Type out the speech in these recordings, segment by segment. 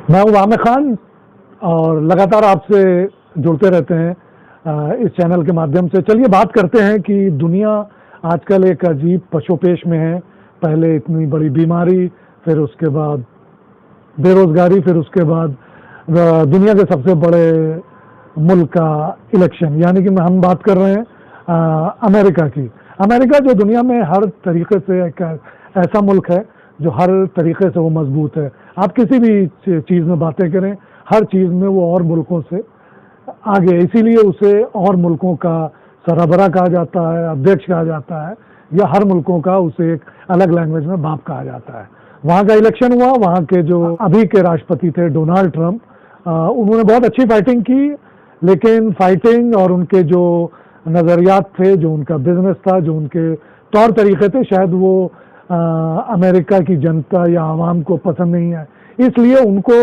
मैं हूँ आमिर खान और लगातार आपसे जुड़ते रहते हैं इस चैनल के माध्यम से। चलिए बात करते हैं कि दुनिया आजकल एक अजीब पशोपेश में है। पहले इतनी बड़ी बीमारी, फिर उसके बाद बेरोजगारी, फिर उसके बाद दुनिया के सबसे बड़े मुल्क का इलेक्शन, यानी कि हम बात कर रहे हैं अमेरिका की। अमेरिका जो दुनिया में हर तरीके से एक ऐसा मुल्क है जो हर तरीके से वो मजबूत है। आप किसी भी चीज़ में बातें करें, हर चीज़ में वो और मुल्कों से आगे, इसीलिए उसे और मुल्कों का सरबराह कहा जाता है, अध्यक्ष कहा जाता है, या हर मुल्कों का उसे एक अलग लैंग्वेज में बाप कहा जाता है। वहाँ का इलेक्शन हुआ, वहाँ के जो अभी के राष्ट्रपति थे डोनाल्ड ट्रंप, उन्होंने बहुत अच्छी फाइटिंग की, लेकिन फाइटिंग और उनके जो नज़रियात थे, जो उनका बिजनेस था, जो उनके तौर तरीके थे, शायद वो अमेरिका की जनता या आवाम को पसंद नहीं है। इसलिए उनको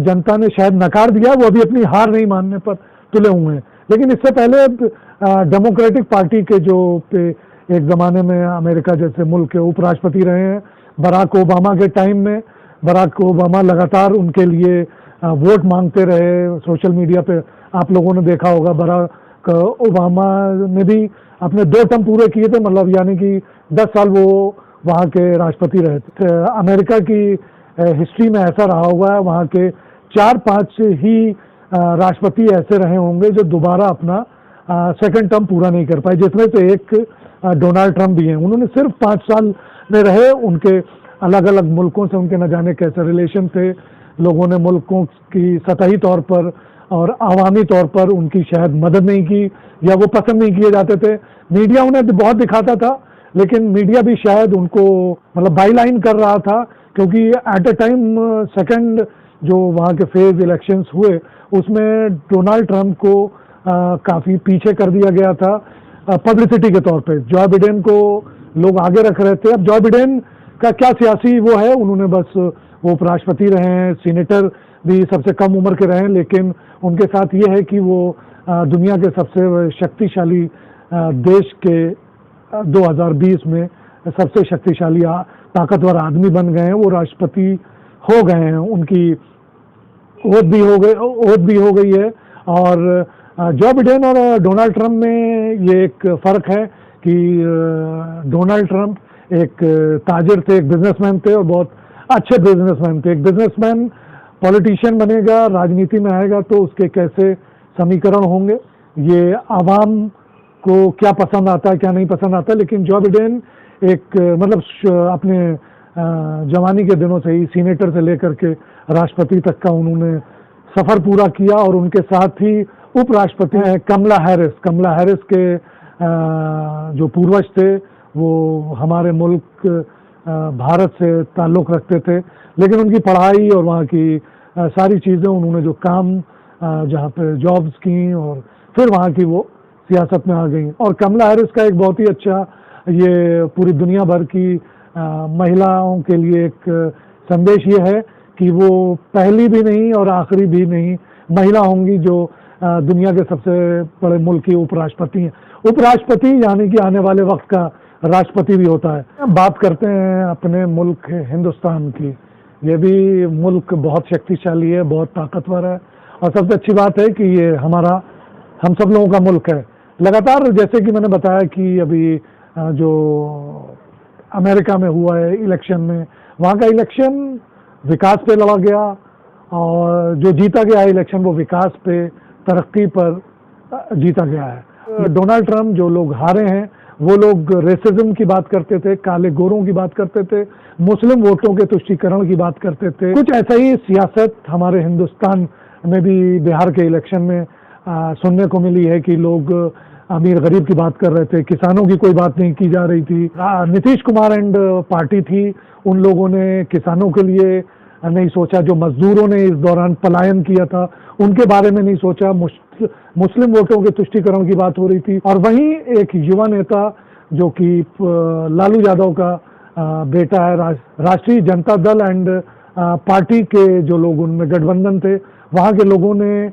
जनता ने शायद नकार दिया। वो अभी अपनी हार नहीं मानने पर तुले हुए हैं। लेकिन इससे पहले डेमोक्रेटिक पार्टी के जो एक ज़माने में अमेरिका जैसे मुल्क के उपराष्ट्रपति रहे हैं, बराक ओबामा के टाइम में, बराक ओबामा लगातार उनके लिए वोट मांगते रहे। सोशल मीडिया पे आप लोगों ने देखा होगा, बराक ओबामा ने भी अपने 2 टर्म पूरे किए थे, मतलब यानी कि 10 साल वो वहाँ के राष्ट्रपति रहे थे। अमेरिका की हिस्ट्री में ऐसा रहा हुआ है, वहाँ के 4-5 ही राष्ट्रपति ऐसे रहे होंगे जो दोबारा अपना सेकंड टर्म पूरा नहीं कर पाए, जिसमें से एक डोनाल्ड ट्रंप भी हैं। उन्होंने सिर्फ 5 साल में रहे। उनके अलग अलग मुल्कों से उनके न जाने कैसे रिलेशन थे। लोगों ने मुल्कों की सतही तौर पर और आवामी तौर पर उनकी शायद मदद नहीं की, या वो पसंद नहीं किए जाते थे। मीडिया उन्हें बहुत दिखाता था, लेकिन मीडिया भी शायद उनको मतलब बाईलाइन कर रहा था, क्योंकि एट अ टाइम सेकंड जो वहाँ के फेज इलेक्शंस हुए, उसमें डोनाल्ड ट्रंप को काफ़ी पीछे कर दिया गया था पब्लिसिटी के तौर पे। जॉ बिडेन को लोग आगे रख रहे थे। अब जॉ बिडेन का क्या सियासी वो है, उन्होंने बस वो उपराष्ट्रपति रहे हैं, सीनेटर भी सबसे कम उम्र के रहे हैं, लेकिन उनके साथ ये है कि वो दुनिया के सबसे शक्तिशाली देश के 2020 में सबसे शक्तिशाली ताकतवर आदमी बन गए हैं। वो राष्ट्रपति हो गए हैं, उनकी ओथ भी हो गई है। और जॉ बिडेन और डोनाल्ड ट्रंप में ये एक फ़र्क है कि डोनाल्ड ट्रंप एक ताजिर थे, एक बिजनेसमैन थे, और बहुत अच्छे बिजनेसमैन थे। एक बिजनेसमैन पॉलिटिशियन बनेगा, राजनीति में आएगा, तो उसके कैसे समीकरण होंगे, ये आवाम को क्या पसंद आता है, क्या नहीं पसंद आता। लेकिन जॉ बिडेन एक मतलब अपने जवानी के दिनों से ही सीनेटर से लेकर के राष्ट्रपति तक का उन्होंने सफ़र पूरा किया। और उनके साथ ही उपराष्ट्रपति हैं कमला हैरिस के जो पूर्वज थे, वो हमारे मुल्क भारत से ताल्लुक़ रखते थे, लेकिन उनकी पढ़ाई और वहाँ की सारी चीज़ें, उन्होंने जो काम जहाँ पे जॉब्स की, और फिर वहाँ की वो सियासत में आ गई। और कमला हैरिस का एक बहुत ही अच्छा, ये पूरी दुनिया भर की महिलाओं के लिए एक संदेश ये है कि वो पहली भी नहीं और आखिरी भी नहीं महिला होंगी जो दुनिया के सबसे बड़े मुल्क की उपराष्ट्रपति हैं। उपराष्ट्रपति यानी कि आने वाले वक्त का राष्ट्रपति भी होता है। बात करते हैं अपने मुल्क हिंदुस्तान की। ये भी मुल्क बहुत शक्तिशाली है, बहुत ताकतवर है, और सबसे अच्छी बात है कि ये हम सब लोगों का मुल्क है। लगातार, जैसे कि मैंने बताया कि अभी जो अमेरिका में हुआ है इलेक्शन में, वहाँ का इलेक्शन विकास पे लड़ा गया, और जो जीता गया है इलेक्शन वो विकास पे, तरक्की पर जीता गया है। डोनाल्ड ट्रंप, जो लोग हारे हैं, वो लोग रेसिज्म की बात करते थे, काले गोरों की बात करते थे, मुस्लिम वोटों के तुष्टीकरण की बात करते थे। कुछ ऐसा ही सियासत हमारे हिंदुस्तान में भी बिहार के इलेक्शन में सुनने को मिली है कि लोग अमीर गरीब की बात कर रहे थे, किसानों की कोई बात नहीं की जा रही थी। नीतीश कुमार एंड पार्टी थी, उन लोगों ने किसानों के लिए नहीं सोचा। जो मजदूरों ने इस दौरान पलायन किया था, उनके बारे में नहीं सोचा। मुस्लिम वोटों के तुष्टीकरण की बात हो रही थी। और वहीं एक युवा नेता जो कि लालू यादव का बेटा है, राष्ट्रीय जनता दल एंड पार्टी के जो लोग उनमें गठबंधन थे, वहाँ के लोगों ने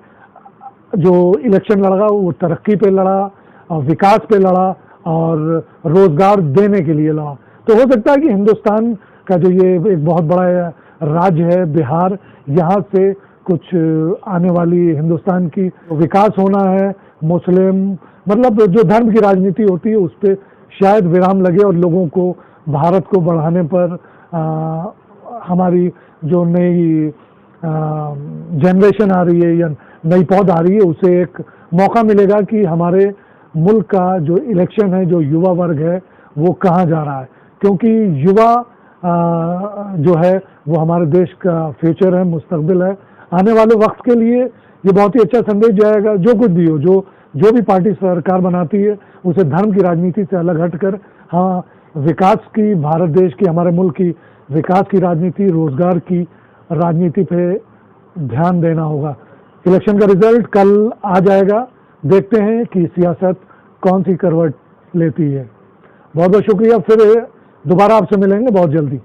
जो इलेक्शन लड़ा वो तरक्की पे लड़ा, और विकास पे लड़ा, और रोजगार देने के लिए लड़ा। तो हो सकता है कि हिंदुस्तान का जो ये एक बहुत बड़ा राज्य है बिहार, यहाँ से कुछ आने वाली हिंदुस्तान की विकास होना है, मुस्लिम मतलब जो धर्म की राजनीति होती है उस पर शायद विराम लगे और लोगों को भारत को बढ़ाने पर हमारी जो नई जनरेशन आ रही है या नई पौध आ रही है उसे एक मौका मिलेगा कि हमारे मुल्क का जो इलेक्शन है, जो युवा वर्ग है वो कहाँ जा रहा है, क्योंकि युवा जो है वो हमारे देश का फ्यूचर है, मुस्तकबिल है। आने वाले वक्त के लिए ये बहुत ही अच्छा संदेश जाएगा। जो कुछ भी हो, जो भी पार्टी सरकार बनाती है उसे धर्म की राजनीति से अलग हटकर हाँ विकास की, भारत देश की, हमारे मुल्क की विकास की राजनीति, रोजगार की राजनीति पे ध्यान देना होगा। इलेक्शन का रिजल्ट कल आ जाएगा, देखते हैं कि सियासत कौन सी करवट लेती है। बहुत बहुत शुक्रिया, फिर दोबारा आपसे मिलेंगे बहुत जल्दी।